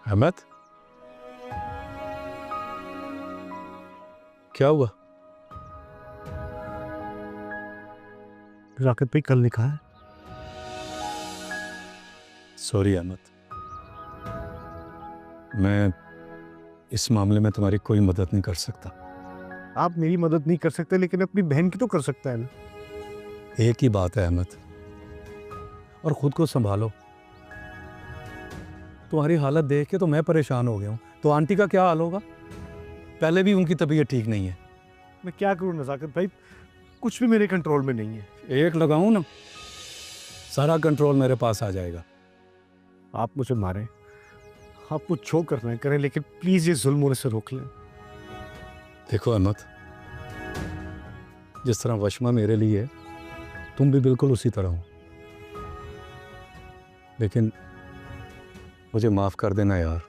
अहमद, क्या हुआ? राकत भाई कल लिखा है। सॉरी अहमद, मैं इस मामले में तुम्हारी कोई मदद नहीं कर सकता। आप मेरी मदद नहीं कर सकते लेकिन अपनी बहन की तो कर सकता है ना। एक ही बात है अहमद, और खुद को संभालो। तुम्हारी हालत देख के तो मैं परेशान हो गया हूँ, तो आंटी का क्या हाल होगा? पहले भी उनकी तबीयत ठीक नहीं है। मैं क्या करूं नज़ाकत भाई, कुछ भी मेरे कंट्रोल में नहीं है। एक लगाऊं ना, सारा कंट्रोल मेरे पास आ जाएगा। आप मुझे मारें, आप कुछ जो करना है करें, लेकिन प्लीज ये जुल्म होने से रोक लें। देखो अहमद, जिस तरह वशमा मेरे लिए है, तुम भी बिल्कुल उसी तरह हो। लेकिन मुझे माफ़ कर देना यार।